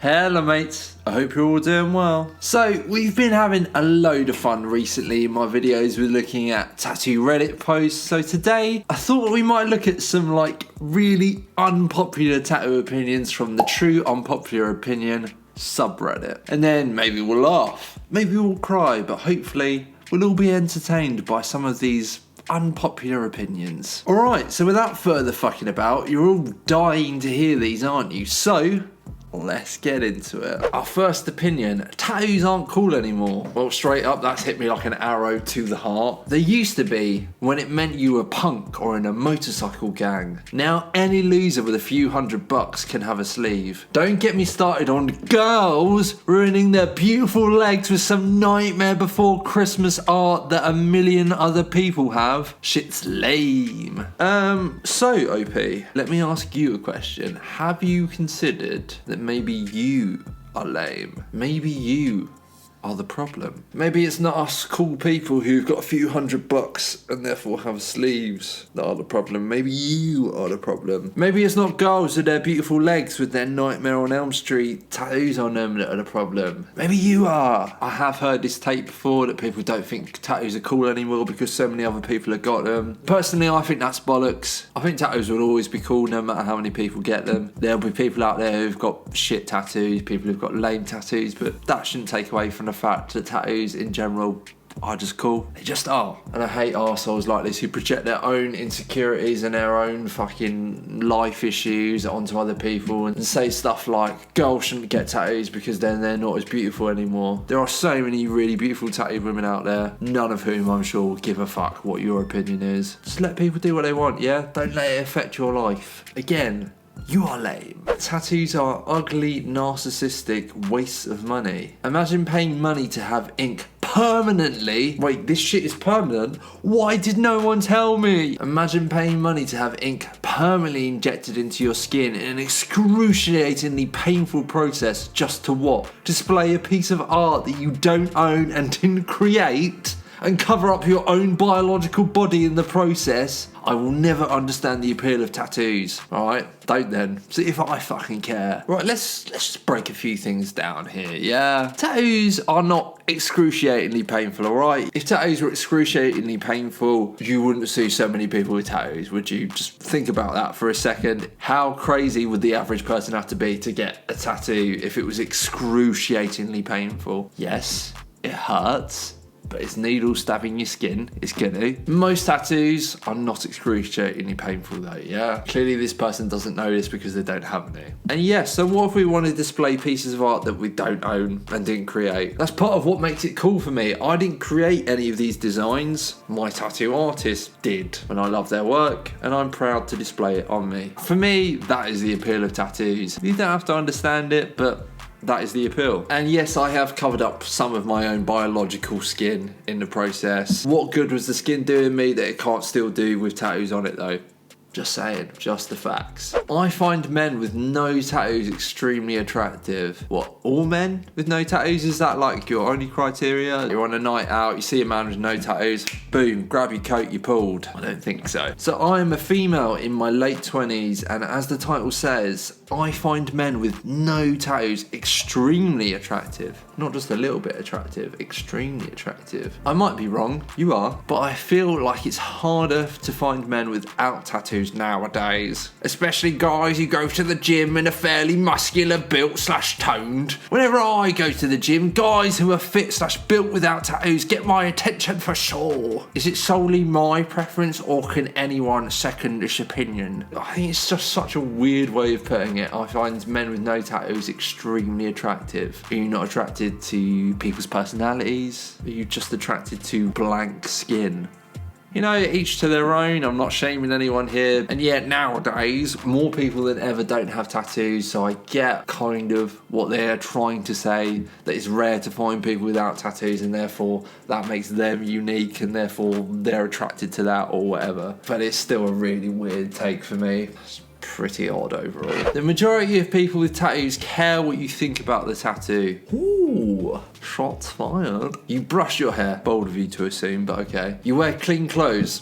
Hello mates, I hope you're all doing well. So we've been having a load of fun recently in my videos with looking at tattoo Reddit posts. So today I thought we might look at some really unpopular tattoo opinions from the TrueUnpopularOpinion subreddit. And then maybe we'll laugh, maybe we'll cry, but hopefully we'll all be entertained by some of these unpopular opinions. Alright, so without further fucking about, you're all dying to hear these, aren't you? So let's get into it. Our first opinion, tattoos aren't cool anymore. Well, straight up, that's hit me like an arrow to the heart. They used to be when it meant you were punk or in a motorcycle gang. Now, any loser with a few $100 can have a sleeve. Don't get me started on girls ruining their beautiful legs with some Nightmare Before Christmas art that a million other people have. Shit's lame. So, OP, let me ask you a question. Have you considered that maybe you are lame? Maybe you are the problem. Maybe it's not us cool people who've got a few $100 and therefore have sleeves that are the problem. Maybe you are the problem. Maybe it's not girls with their beautiful legs with their Nightmare on Elm Street tattoos on them that are the problem. Maybe you are. I have heard this take before that people don't think tattoos are cool anymore because so many other people have got them. Personally, I think that's bollocks. I think tattoos will always be cool no matter how many people get them. There'll be people out there who've got shit tattoos, people who've got lame tattoos, but that shouldn't take away from the fact that tattoos in general are just cool. They just are. And I hate arseholes like this who project their own insecurities and their own fucking life issues onto other people and say stuff like girls shouldn't get tattoos because then they're not as beautiful anymore. There are so many really beautiful tattooed women out there, none of whom I'm sure will give a fuck what your opinion is. Just let people do what they want, yeah? Don't let it affect your life. Again, you are lame. Tattoos are ugly, narcissistic wastes of money. Imagine paying money to have ink permanently. Wait, this shit is permanent? Why did no one tell me? Imagine paying money to have ink permanently injected into your skin in an excruciatingly painful process just to what? Display a piece of art that you don't own and didn't create? And cover up your own biological body in the process? I will never understand the appeal of tattoos, alright? Don't then. See if I fucking care. Right, let's just break a few things down here, yeah? Tattoos are not excruciatingly painful, alright? If tattoos were excruciatingly painful, you wouldn't see so many people with tattoos, would you? Just think about that for a second. How crazy would the average person have to be to get a tattoo if it was excruciatingly painful? Yes, it hurts, but it's needle stabbing your skin. It's gonna. Most tattoos are not excruciatingly painful though, yeah? Clearly this person doesn't know this because they don't have any. And yes, so what if we want to display pieces of art that we don't own and didn't create? That's part of what makes it cool for me. I didn't create any of these designs. My tattoo artist did, and I love their work, and I'm proud to display it on me. For me, that is the appeal of tattoos. You don't have to understand it, but that is the appeal. And yes, I have covered up some of my own biological skin in the process. What good was the skin doing me that it can't still do with tattoos on it though? Just saying, just the facts. I find men with no tattoos extremely attractive. What, all men with no tattoos? Is that like your only criteria? You're on a night out, you see a man with no tattoos, boom, grab your coat, you're pulled. I don't think so. So I am a female in my late 20s, and as the title says, I find men with no tattoos extremely attractive. Not just a little bit attractive, extremely attractive. I might be wrong, you are, but I feel like it's harder to find men without tattoos nowadays. Especially guys who go to the gym and are fairly muscular built / toned. Whenever I go to the gym, guys who are fit / built without tattoos get my attention for sure. Is it solely my preference or can anyone second this opinion? I think it's just such a weird way of putting it. I find men with no tattoos extremely attractive. Are you not attracted to people's personalities? Are you just attracted to blank skin? You know, each to their own. I'm not shaming anyone here. And yet nowadays, more people than ever don't have tattoos, so I get kind of what they're trying to say, that it's rare to find people without tattoos and therefore that makes them unique and therefore they're attracted to that or whatever. But it's still a really weird take for me. It's pretty odd overall. The majority of people with tattoos care what you think about the tattoo. Ooh, shots fired. You brush your hair, bold of you to assume, but okay. You wear clean clothes.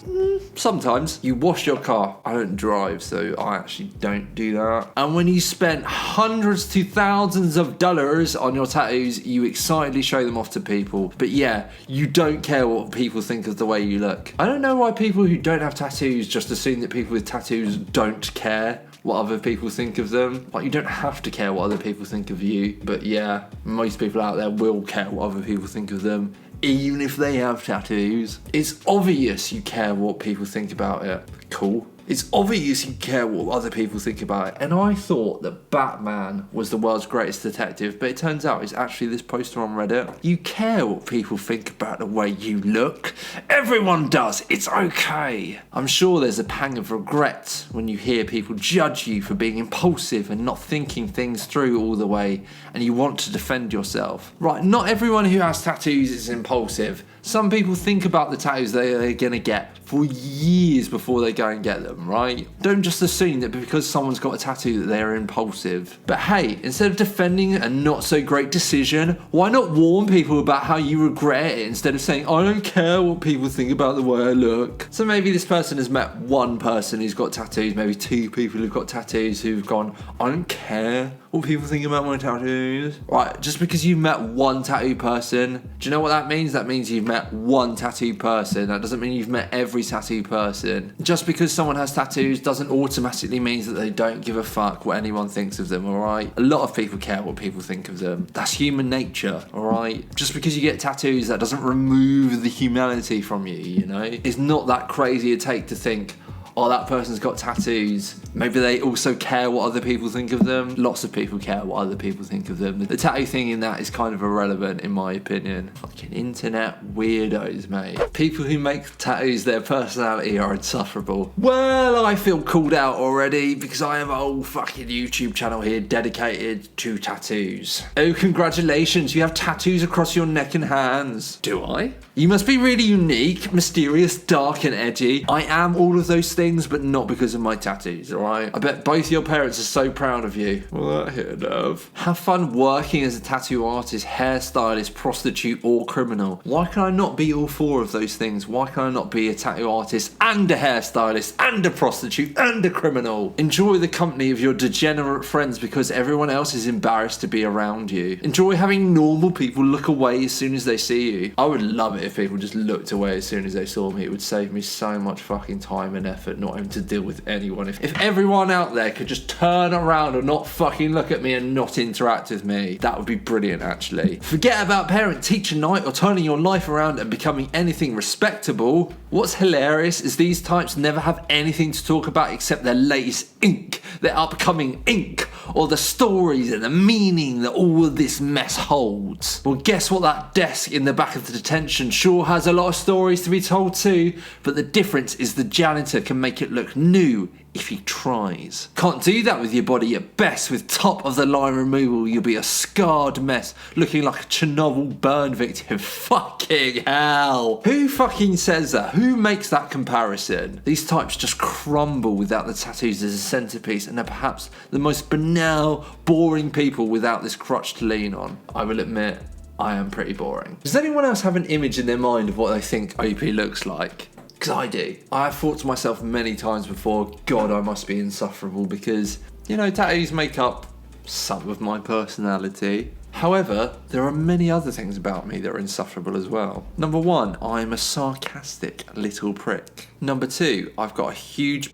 Sometimes you wash your car. I don't drive, so I actually don't do that. And when you spent hundreds to thousands of dollars on your tattoos, you excitedly show them off to people. But yeah, you don't care what people think of the way you look. I don't know why people who don't have tattoos just assume that people with tattoos don't care what other people think of them. Like, you don't have to care what other people think of you. But yeah, most people out there will care what other people think of them, even if they have tattoos. It's obvious you care what people think about it. Cool. It's obvious you care what other people think about it. And I thought that Batman was the world's greatest detective, but it turns out it's actually this poster on Reddit. You care what people think about the way you look. Everyone does. It's okay. I'm sure there's a pang of regret when you hear people judge you for being impulsive and not thinking things through all the way, and you want to defend yourself. Right, not everyone who has tattoos is impulsive. Some people think about the tattoos they're going to get for years before they go and get them, right? Don't just assume that because someone's got a tattoo that they're impulsive. But hey, instead of defending a not so great decision, why not warn people about how you regret it instead of saying, I don't care what people think about the way I look? So maybe this person has met one person who's got tattoos, maybe two people who've got tattoos who've gone, I don't care what people think about my tattoos. Right, just because you've met one tattoo person, do you know what that means? That means you've met one tattoo person. That doesn't mean you've met every tattoo person. Just because someone has tattoos doesn't automatically mean that they don't give a fuck what anyone thinks of them, alright? A lot of people care what people think of them. That's human nature, alright? Just because you get tattoos, that doesn't remove the humanity from you, you know? It's not that crazy a take to think, oh, that person's got tattoos, maybe they also care what other people think of them. Lots of people care what other people think of them. The tattoo thing in that is kind of irrelevant in my opinion. Fucking internet weirdos, mate. People who make tattoos their personality are insufferable. Well, I feel called out already because I have a whole fucking YouTube channel here dedicated to tattoos. Oh, congratulations, you have tattoos across your neck and hands. Do I? You must be really unique, mysterious, dark and edgy. I am all of those things, but not because of my tattoos, alright? I bet both your parents are so proud of you. Well, that hit a nerve. Have fun working as a tattoo artist, hairstylist, prostitute or criminal. Why can I not be all four of those things? Why can I not be a tattoo artist and a hairstylist and a prostitute and a criminal? Enjoy the company of your degenerate friends because everyone else is embarrassed to be around you. Enjoy having normal people look away as soon as they see you. I would love it if people just looked away as soon as they saw me. It would save me so much fucking time and effort not having to deal with anyone. If everyone out there could just turn around and not fucking look at me and not interact with me, that would be brilliant actually. Forget about parent-teacher night or turning your life around and becoming anything respectable. What's hilarious is these types never have anything to talk about except their latest ink, their upcoming ink, or the stories and the meaning that all of this mess holds. Well, guess what? That desk in the back of the detention sure has a lot of stories to be told too, but the difference is the janitor can make it look new if he tries. Can't do that with your body at best. With top of the line removal, you'll be a scarred mess looking like a Chernobyl burn victim. Fucking hell. Who fucking says that? Who makes that comparison? These types just crumble without the tattoos as a centerpiece and are perhaps the most banal, boring people without this crutch to lean on. I will admit, I am pretty boring. Does anyone else have an image in their mind of what they think OP looks like? Because I do. I've thought to myself many times before, God, I must be insufferable because, you know, tattoos make up some of my personality. However, there are many other things about me that are insufferable as well. Number one, I'm a sarcastic little prick. Number two, I've got a huge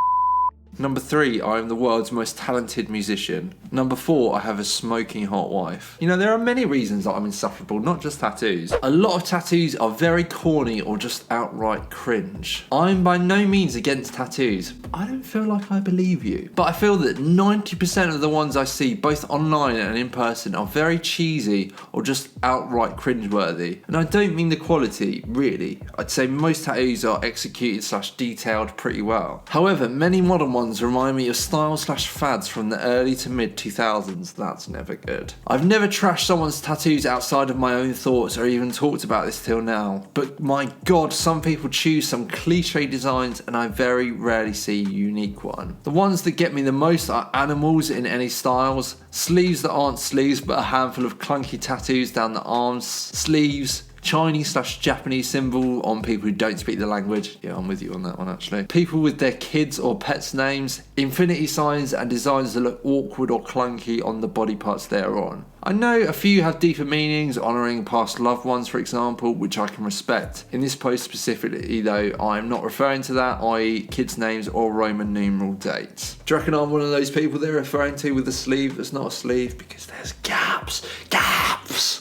Number three, I am the world's most talented musician. Number four, I have a smoking hot wife. You know, there are many reasons that I'm insufferable, not just tattoos. A lot of tattoos are very corny or just outright cringe. I'm by no means against tattoos. I don't feel like I believe you. But I feel that 90% of the ones I see, both online and in person, are very cheesy or just outright cringeworthy. And I don't mean the quality, really. I'd say most tattoos are executed / detailed pretty well. However, many modern ones remind me of style / fads from the early to mid 2000s. That's never good. I've never trashed someone's tattoos outside of my own thoughts or even talked about this till now. But my God, some people choose some cliche designs and I very rarely see a unique one. The ones that get me the most are animals in any styles, sleeves that aren't sleeves but a handful of clunky tattoos down the arms, sleeves, Chinese/Japanese symbol on people who don't speak the language. Yeah, I'm with you on that one actually. People with their kids or pets names. Infinity signs and designs that look awkward or clunky on the body parts they're on. I know a few have deeper meanings, honouring past loved ones for example, which I can respect. In this post specifically though, I'm not referring to that, i.e. kids' names or Roman numeral dates. Do you reckon I'm one of those people they're referring to with a sleeve that's not a sleeve? Because there's gaps.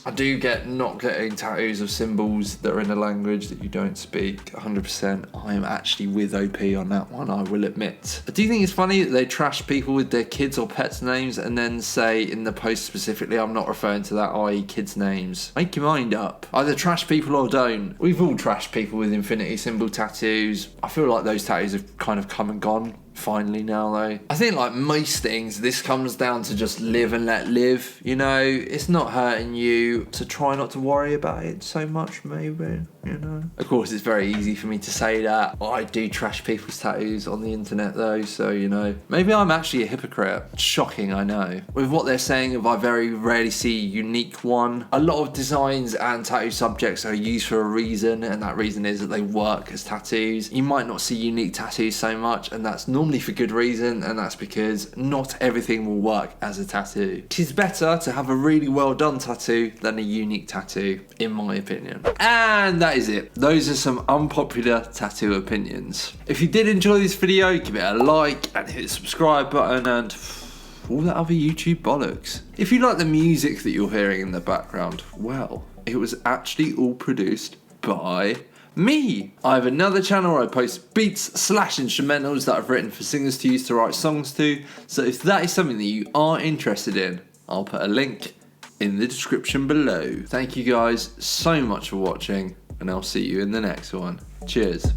I do get not getting tattoos of symbols that are in a language that you don't speak 100%. I am actually with OP on that one, I will admit. I do think it's funny that they trash people with their kids or pets names and then say in the post specifically, I'm not referring to that, i.e. kids' names. Make your mind up. Either trash people or don't. We've all trashed people with infinity symbol tattoos. I feel like those tattoos have kind of come and gone finally now though. I think like most things, this comes down to just live and let live, you know? It's not hurting you, to try not to worry about it so much maybe, you know? Of course it's very easy for me to say that. I do trash people's tattoos on the internet though, so you know. Maybe I'm actually a hypocrite. Shocking, I know. With what they're saying of I very rarely see a unique one. A lot of designs and tattoo subjects are used for a reason, and that reason is that they work as tattoos. You might not see unique tattoos so much, and that's normally for good reason, and that's because not everything will work as a tattoo. It is better to have a really well done tattoo than a unique tattoo, in my opinion. And that is it. Those are some unpopular tattoo opinions. If you did enjoy this video, give it a like and hit the subscribe button and all that other YouTube bollocks. If you like the music that you're hearing in the background, well, it was actually all produced by me. I have another channel where I post beats/instrumentals that I've written for singers to use to write songs to, so if that is something that you are interested in, I'll put a link in the description below. Thank you guys so much for watching, and I'll see you in the next one. Cheers.